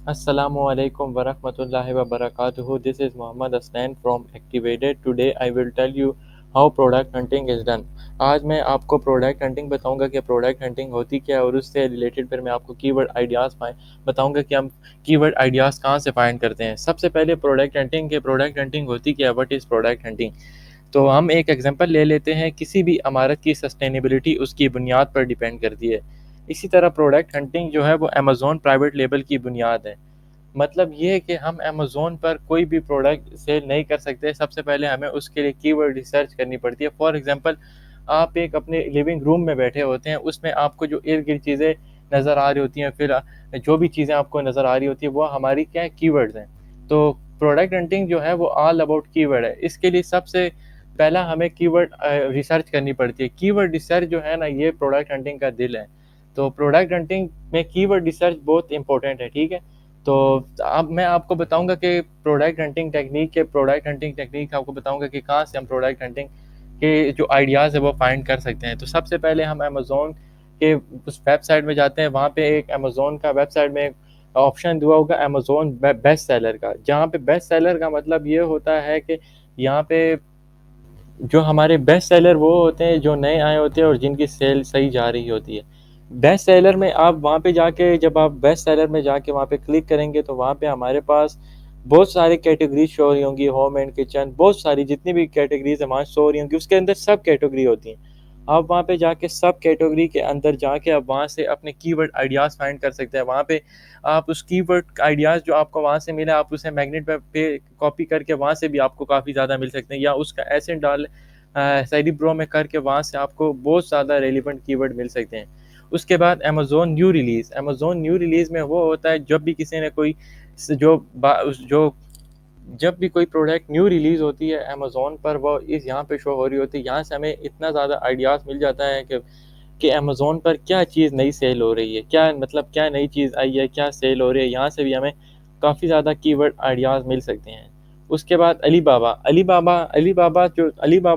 Assalamualaikum warahmatullahi wabarakatuh. This is Mohammad Aslan from Activated. Today I will tell you how product hunting is done. आज मैं आपको product hunting बताऊंगा कि product hunting होती क्या है और उससे रिलेटेड फिर मैं आपको कीवर्ड आइडियाज़ बताऊंगा कि हम कीवर्ड आइडियाज़ कहाँ से फाइंड करते हैं। सबसे पहले प्रोडक्ट हंटिंग होती क्या है, व्हाट इज़ प्रोडक्ट हंटिंग। तो हम एक एग्जांपल ले लेते हैं, किसी भी इमारत की सस्टेनेबिलिटी उसकी बुनियाद पर डिपेंड करती है। इसी तरह प्रोडक्ट हंटिंग जो है वो अमेज़ॉन प्राइवेट लेबल की बुनियाद है। मतलब ये है कि हम अमेज़ोन पर कोई भी प्रोडक्ट सेल नहीं कर सकते, सबसे पहले हमें उसके लिए कीवर्ड रिसर्च करनी पड़ती है। फॉर एग्जांपल, आप एक अपने लिविंग रूम में बैठे होते हैं, उसमें आपको जो इर्द-गिर्द चीज़ें नज़र आ रही होती हैं, फिर जो भी चीज़ें आपको नज़र आ रही होती है, वो हमारी क्या है, कीवर्ड्स हैं। तो प्रोडक्ट हंटिंग जो है वो ऑल अबाउट कीवर्ड है। इसके लिए सबसे पहला हमें कीवर्ड रिसर्च करनी पड़ती है। कीवर्ड रिसर्च जो है ना, ये प्रोडक्ट हंटिंग का दिल है। तो प्रोडक्ट हंटिंग में कीवर्ड रिसर्च बहुत इंपॉर्टेंट है, ठीक है? तो अब मैं आपको बताऊंगा कि प्रोडक्ट हंटिंग टेक्निक आपको बताऊंगा कि कहाँ से हम प्रोडक्ट हंटिंग के जो आइडियाज़ है वो फाइंड कर सकते हैं। तो सबसे पहले हम अमेज़ोन के उस वेबसाइट में जाते हैं। वहाँ पे एक अमेज़ोन का वेबसाइट में एक ऑप्शन दिया होगा अमेज़ोन बेस्ट सेलर का, जहाँ पे बेस्ट सेलर का मतलब ये होता है कि यहाँ पे जो हमारे बेस्ट सेलर वो होते हैं जो नए आए होते हैं और जिनकी सेल सही जा रही होती है। बेस्ट सेलर में आप वहाँ पे जाके, जब आप बेस्ट सेलर में जाके वहाँ पे क्लिक करेंगे तो वहाँ पे हमारे पास बहुत सारी कैटेगरीज शो हो रही होंगी, होम एंड किचन, बहुत सारी जितनी भी कैटेगरीज है वहाँ शो हो रही होंगी, उसके अंदर सब कैटेगरी होती हैं। आप वहाँ पे जाके सब कैटेगरी के अंदर जाके आप वहाँ से अपने कीवर्ड आइडियाज़ फाइंड कर सकते हैं। वहाँ पे आप उस कीवर्ड आइडियाज़ जो आपको वहाँ से मिला, आप उसे मैग्नेट पे कॉपी करके वहाँ से भी आपको काफ़ी ज़्यादा मिल सकते हैं, या उसका एसेंट डाल सैरी प्रो में करके वहाँ से आपको बहुत ज़्यादा रेलिवेंट कीवर्ड मिल सकते हैं। उसके बाद अमेज़ॉन न्यू रिलीज़ में वो होता है जब भी किसी ने कोई जो जो जब भी कोई प्रोडक्ट न्यू रिलीज़ होती है अमेज़ॉन पर, वो इस यहाँ पे शो हो रही होती है। यहाँ से हमें इतना ज़्यादा आइडियाज़ मिल जाता है कि अमेज़ॉन पर क्या चीज़ नई सेल हो रही है, क्या मतलब क्या नई चीज़ आई है, क्या सेल हो रही है। यहाँ से भी हमें काफ़ी ज़्यादा कीवर्ड आइडियाज़ मिल सकते हैं। उसके बाद अलीबाबा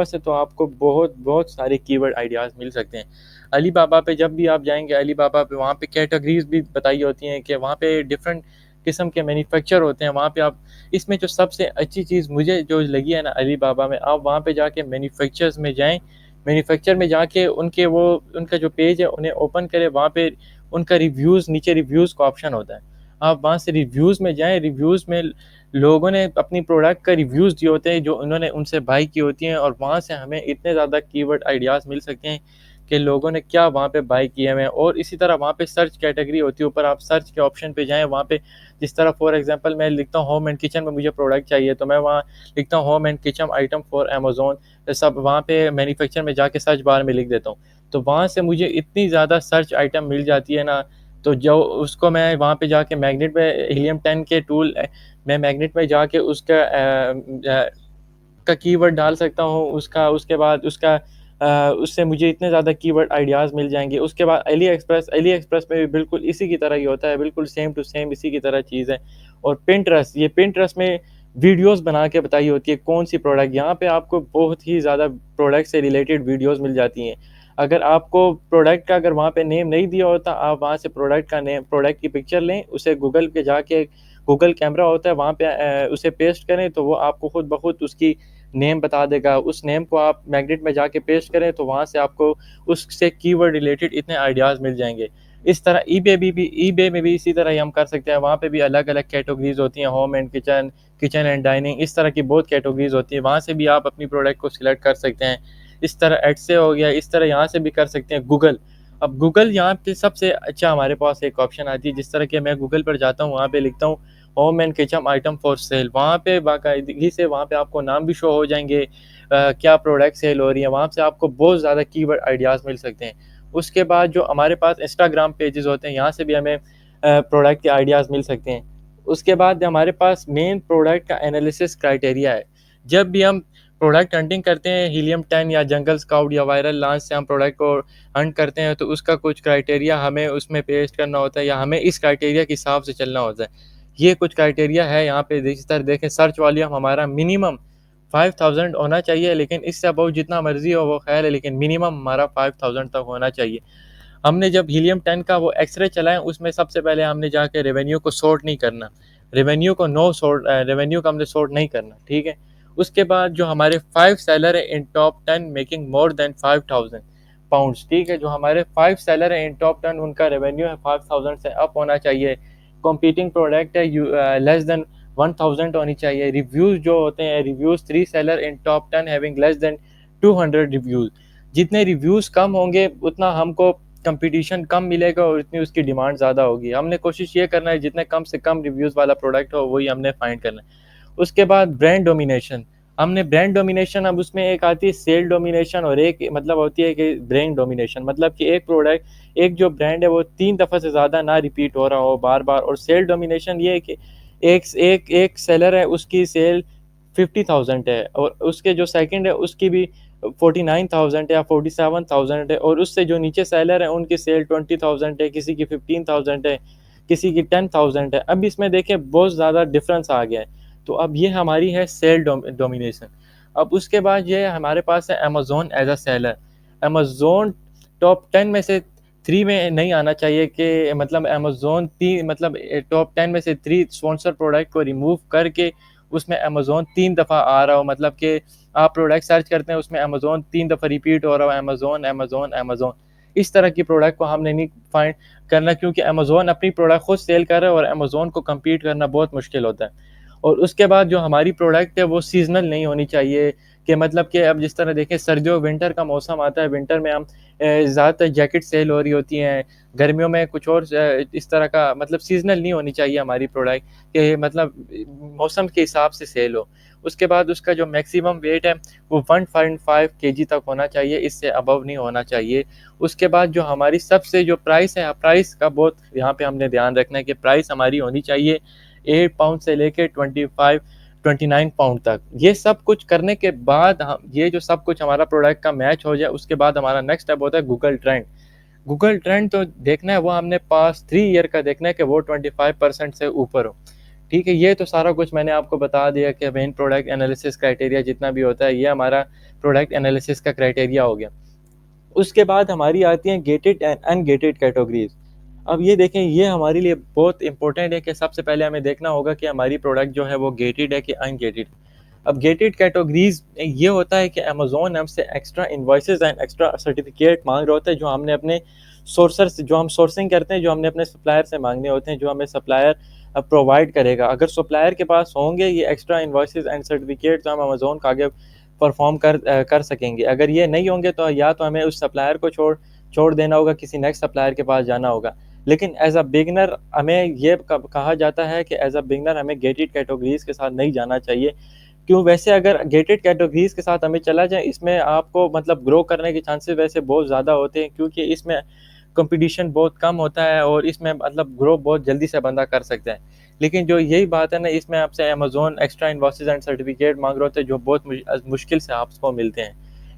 से तो आपको बहुत बहुत सारे कीवर्ड आइडियाज़ मिल सकते हैं। अलीबाबा पे जब भी आप जाएंगे, अलीबाबा पे वहाँ पे कैटेगरीज भी बताई होती हैं कि वहाँ पे डिफरेंट किस्म के मैन्युफैक्चर होते हैं। वहाँ पे आप, इसमें जो सबसे अच्छी चीज़ मुझे जो लगी है ना अलीबाबा में, आप वहाँ पे जाके मैन्युफैक्चर्स में जाएं, मैन्युफैक्चर में जाके उनका जो पेज है उन्हें ओपन करें। वहाँ पे उनका रिव्यूज़, नीचे रिव्यूज़ का ऑप्शन होता है। आप वहाँ से रिव्यूज़ में जाएँ, रिव्यूज़ में लोगों ने अपनी प्रोडक्ट का रिव्यूज़ दिए होते हैं जो उन्होंने उनसे बाय की होती हैं, और वहाँ से हमें इतने ज़्यादा कीवर्ड आइडियाज़ मिल सकते हैं कि लोगों ने क्या वहाँ पे बाय किए हुए हैं। और इसी तरह वहाँ पे सर्च कैटेगरी होती है, ऊपर आप सर्च के ऑप्शन पे जाएँ। वहाँ पे जिस तरह फॉर एग्जांपल मैं लिखता हूँ होम एंड किचन में मुझे प्रोडक्ट चाहिए, तो मैं वहाँ लिखता हूँ home and kitchen item for Amazon, सब वहाँ पे मैन्युफैक्चर में जाके सर्च बार में लिख देता हूँ। तो वहाँ से मुझे इतनी ज़्यादा सर्च आइटम मिल जाती है ना, तो जो उसको मैं वहाँ पे जाके मैग्नेट में हीलियम 10 के टूल, मैं मैग्नेट में जाके उसका का कीवर्ड डाल सकता हूँ, उसका उसके बाद उसका उससे मुझे इतने ज़्यादा कीवर्ड आइडियाज़ मिल जाएँगे। उसके बाद अली एक्सप्रेस में भी बिल्कुल इसी की तरह ही होता है, बिल्कुल सेम टू सेम इसी की तरह चीज़ है। और पिंटरेस्ट में वीडियोज़ बना के बताई होती है कौन-सी प्रोडक्ट, यहाँ पे आपको बहुत ही ज़्यादा प्रोडक्ट से रिलेटेड वीडियोज़ मिल जाती हैं। अगर आपको प्रोडक्ट का अगर वहाँ पे नेम नहीं दिया होता, आप वहाँ से प्रोडक्ट की पिक्चर लें, उसे गूगल पे जाके, गूगल कैमरा होता है वहाँ पे उसे पेस्ट करें तो वो आपको खुद ब खुद उसकी नेम बता देगा। उस नेम को आप मैग्नेट में जाके पेस्ट करें तो वहाँ से आपको उससे कीवर्ड रिलेटेड इतने आइडियाज़ मिल जाएँगे। इस तरह ईबे में भी इसी तरह ही हम कर सकते हैं। वहाँ पे भी अलग-अलग कैटेगरीज़ होती हैं, home and kitchen, kitchen and dining, इस तरह की बहुत कैटेगरीज़ होती हैं। वहाँ से भी आप अपनी प्रोडक्ट को सिलेक्ट कर सकते हैं। इस तरह एडसे हो गया, इस तरह यहाँ से भी कर सकते हैं गूगल। अब गूगल यहाँ पे सबसे अच्छा हमारे पास एक ऑप्शन आती है, जिस तरह के मैं गूगल पर जाता हूँ, वहाँ पे लिखता हूँ home and kitchen item for sale, वहाँ पे बाकायदगी से वहाँ पे आपको नाम भी शो हो जाएँगे, क्या प्रोडक्ट सेल हो रही है, वहाँ से आपको बहुत ज़्यादा कीवर्ड आइडियाज़ मिल सकते हैं। उसके बाद जो हमारे पास इंस्टाग्राम पेजेस होते हैं, यहाँ से भी हमें प्रोडक्ट के आइडियाज़ मिल सकते हैं। उसके बाद हमारे पास मेन प्रोडक्ट का एनालिसिस क्राइटेरिया है। जब भी हम प्रोडक्ट हंटिंग करते हैं, हीलियम 10 या जंगल स्काउट या वायरल लॉन्च से हम प्रोडक्ट को हंट करते हैं, तो उसका कुछ क्राइटेरिया हमें उसमें पेस्ट करना होता है, या हमें इस क्राइटेरिया के हिसाब से चलना होता है। ये कुछ क्राइटेरिया है यहाँ पे, जिस तरह देखें, सर्च वॉल्यूम हमारा मिनिमम 5000 होना चाहिए, लेकिन इससे अबव जितना मर्जी हो वो ख्याल है, लेकिन मिनिमम हमारा 5000 तक होना चाहिए। हमने जब हीलियम 10 का वो एक्सरे चलाएं, उसमें सबसे पहले हमने जाके रेवेन्यू को सॉर्ट नहीं करना, रेवेन्यू को हमने सॉर्ट नहीं करना, ठीक है। उसके बाद जो हमारे 5 सेलर है in top 10 making more than 5000 pounds, ठीक है, जो हमारे 5 सेलर है इन टॉप 10 उनका रेवेन्यू है 5000 से अप होना चाहिए। कॉम्पीटिंग प्रोडक्ट है लेस देन 1000 होनी चाहिए। रिव्यूज जो होते हैं, reviews 3 seller in top 10 having less than 200 reviews. जितने रिव्यूज कम होंगे उतना हमको कंपटीशन कम मिलेगा और इतनी उसकी डिमांड ज़्यादा होगी। हमने कोशिश ये करना है जितने कम से कम रिव्यूज़ वाला प्रोडक्ट हो वही हमने फाइंड करना है। उसके बाद ब्रांड डोमिनेशन, हमने ब्रांड डोमिनेशन, अब उसमें एक आती है सेल डोमिनेशन और एक मतलब होती है कि ब्रांड डोमिनेशन, मतलब कि एक प्रोडक्ट, एक जो ब्रांड है वो 3 दफ़ा से ज़्यादा ना रिपीट हो रहा हो बार बार। और सेल डोमिनेशन ये है कि एक एक एक सेलर है उसकी सेल 50,000 है और उसके जो सेकंड है उसकी भी 49,000 या 47,000 है, और उससे जो नीचे सेलर है उनकी सेल 20,000 है, किसी की 15,000 है, किसी की 10,000 है। अब इसमें देखें बहुत ज़्यादा डिफरेंस आ गया है। तो अब ये हमारी है सेल डोमिनेशन। अब उसके बाद ये हमारे पास है Amazon as a seller. Amazon top 10 में से 3 में नहीं आना चाहिए कि मतलब अमेजोन तीन मतलब टॉप 10 में से 3 स्पॉन्सर प्रोडक्ट को रिमूव करके उसमें अमेजोन 3 दफ़ा आ रहा हो, मतलब कि आप प्रोडक्ट सर्च करते हैं उसमें अमेजोन 3 दफ़ा रिपीट हो रहा हो, अमेजोन अमेजोन अमेजोन। इस तरह की प्रोडक्ट को हमने नहीं फाइंड करना, क्योंकि अमेजोन अपनी प्रोडक्ट खुद सेल कर रहा है और अमेजोन को कम्पीट करना बहुत मुश्किल होता है। और उसके बाद जो हमारी प्रोडक्ट है वो सीजनल नहीं होनी चाहिए, कि मतलब कि अब जिस तरह देखें सर्दियों विंटर का मौसम आता है, विंटर में हम ज़्यादातर जैकेट सेल हो रही होती हैं, गर्मियों में कुछ और इस तरह का, मतलब सीजनल नहीं होनी चाहिए हमारी प्रोडक्ट, कि मतलब मौसम के हिसाब से सेल हो। उसके बाद उसका जो मैक्सिमम वेट है वो 1.5 केजी तक होना चाहिए, इससे अबव नहीं होना चाहिए। उसके बाद जो हमारी सबसे जो प्राइस है, प्राइस का बहुत यहाँ पे हमने ध्यान रखना है कि प्राइस हमारी होनी चाहिए 8 पाउंड से लेके 29 पाउंड तक। ये सब कुछ करने के बाद हम ये जो सब कुछ हमारा प्रोडक्ट का मैच हो जाए, उसके बाद हमारा नेक्स्ट स्टेप होता है गूगल ट्रेंड। गूगल ट्रेंड तो देखना है वो हमने पास 3 ईयर का देखना है कि वो 25% से ऊपर हो, ठीक है। ये तो सारा कुछ मैंने आपको बता दिया कि मेन प्रोडक्ट एनालिसिस क्राइटेरिया जितना भी होता है ये हमारा प्रोडक्ट एनालिसिस का क्राइटेरिया हो गया। उसके बाद हमारी आती हैं गेटेड एंड अनगेटेड कैटेगरीज। अब ये देखें, ये हमारे लिए बहुत इंपॉर्टेंट है कि सबसे पहले हमें देखना होगा कि हमारी प्रोडक्ट जो है वो गेटेड है कि अनगेटेड। अब गेटेड कैटेगरीज ये होता है कि अमेजोन हमसे extra invoices and extra certificate मांग रहा होता है, जो हमने अपने सोर्सर से, जो हम सोर्सिंग करते हैं, जो हमने अपने सप्लायर से मांगने होते हैं, जो हमें सप्लायर प्रोवाइड करेगा। अगर सप्लायर के पास होंगे ये एक्स्ट्रा इन्वॉइसेस एंड सर्टिफिकेट, तो हम अमेजोन का आगे परफॉर्म कर सकेंगे। अगर ये नहीं होंगे तो या तो हमें उस सप्लायर को छोड़ देना होगा, किसी नेक्स्ट सप्लायर के पास जाना होगा। लेकिन एज अ बिगनर हमें ये कहा जाता है कि एज अ बिगनर हमें गेटेड कैटेगरीज के साथ नहीं जाना चाहिए। क्यों? वैसे अगर गेटेड कैटेगरीज के साथ हमें चला जाए, इसमें आपको मतलब ग्रो करने के चांसेस वैसे बहुत ज़्यादा होते हैं, क्योंकि इसमें कंपटीशन बहुत कम होता है और इसमें मतलब ग्रो बहुत जल्दी से बंदा कर सकता है। लेकिन जो यही बात है ना, इसमें आपसे Amazon extra invoices and certificate मांग रहे होते हैं, जो बहुत मुश्किल से आपको मिलते हैं,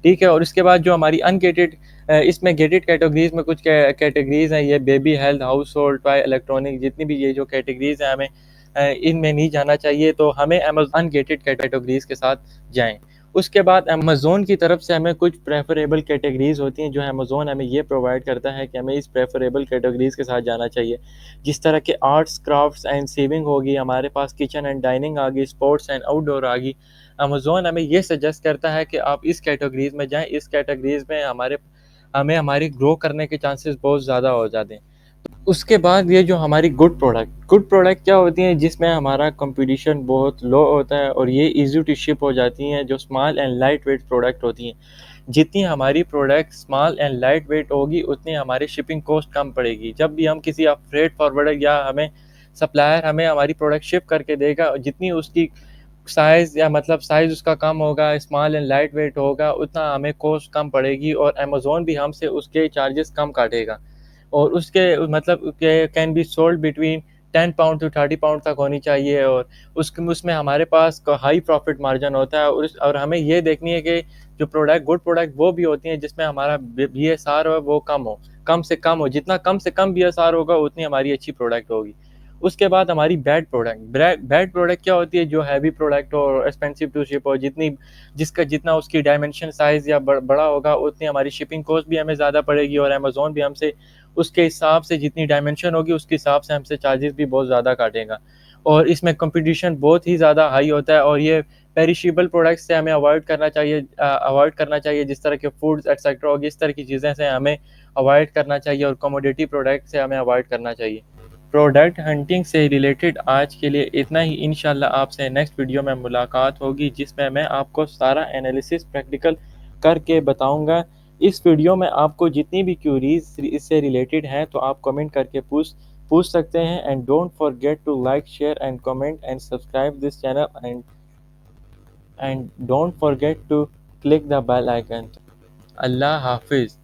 ठीक है। और इसके बाद जो हमारी अनगेटेड, इसमें गेटेड कैटेगरीज में कुछ कैटेगरीज हैं, ये baby, health, house hold, toy, electronic, जितनी भी ये जो कैटेगरीज हैं हमें इनमें नहीं जाना चाहिए, तो हमें अमेजोन अनगेटेड कैटेगरीज के साथ जाएं। उसके बाद अमेजोन की तरफ से हमें कुछ प्रेफरेबल कैटेगरीज होती हैं, जो अमेजोन हमें ये प्रोवाइड करता है कि हमें इस प्रेफरेबल कैटेगरीज के साथ जाना चाहिए। जिस तरह के आर्ट्स, क्राफ्ट्स एंड सेविंग होगी, हमारे पास किचन एंड डाइनिंग आ गई, स्पोर्ट्स एंड आउटडोर आ गई। अमेजोन हमें ये सजेस्ट करता है कि आप इस कैटेगरीज में जाएं, इस कैटेगरीज में हमें हमारी ग्रो करने के चांसेस बहुत ज़्यादा हो जाते हैं। उसके बाद ये जो हमारी गुड प्रोडक्ट क्या होती हैं, जिसमें हमारा कंपटीशन बहुत लो होता है और ये इजी टू शिप हो जाती हैं, जो small and light weight product होती हैं। जितनी हमारी product small and light weight होगी उतनी हमारी शिपिंग कॉस्ट कम पड़ेगी। जब भी हम किसी फ्रेट फॉरवर्डर या हमें सप्लायर हमें हमारी प्रोडक्ट शिप करके देगा, जितनी उसकी साइज़ या मतलब साइज़ उसका कम होगा, स्मॉल एंड लाइट वेट होगा, उतना हमें कॉस्ट कम पड़ेगी और अमेज़ोन भी हमसे उसके चार्जेस कम काटेगा। और उसके मतलब can be sold between 10 pound to 30 pound तक होनी चाहिए, और उसमें हमारे पास हाई प्रॉफिट मार्जिन होता है। और हमें ये देखनी है कि जो गुड प्रोडक्ट वो भी होती हैं जिसमें हमारा BSR हो वो कम से कम हो। जितना कम से कम BSR होगा उतनी हमारी अच्छी प्रोडक्ट होगी। उसके बाद हमारी बैड प्रोडक्ट क्या होती है, जो हैवी प्रोडक्ट हो और एक्सपेंसिव टू शिप हो, जितना उसकी डायमेंशन साइज़ या बड़ा होगा, उतनी हमारी शिपिंग कॉस्ट भी हमें ज़्यादा पड़ेगी, और अमेज़ोन भी हमसे उसके हिसाब से, जितनी डायमेंशन होगी उसके हिसाब से हमसे चार्जेस भी बहुत ज़्यादा काटेगा। और इसमें कंपटीशन बहुत ही ज़्यादा हाई होता है, और ये पेरिशेबल प्रोडक्ट्स से हमें अवॉइड करना चाहिए, जिस तरह के फूड्स एक्सेट्रा होगी, इस तरह की चीज़ें से हमें अवॉइड करना चाहिए, और कमोडिटी प्रोडक्ट से हमें अवॉइड करना चाहिए। प्रोडक्ट हंटिंग से रिलेटेड आज के लिए इतना ही। इंशाल्लाह आपसे नेक्स्ट वीडियो में मुलाकात होगी, जिसमें मैं आपको सारा एनालिसिस प्रैक्टिकल करके बताऊंगा। इस वीडियो में आपको जितनी भी क्यूरीज इससे रिलेटेड हैं तो आप कमेंट करके पूछ सकते हैं। And don't forget to like, share and comment and subscribe this channel, and don't forget to click the bell icon. अल्लाह हाफिज़।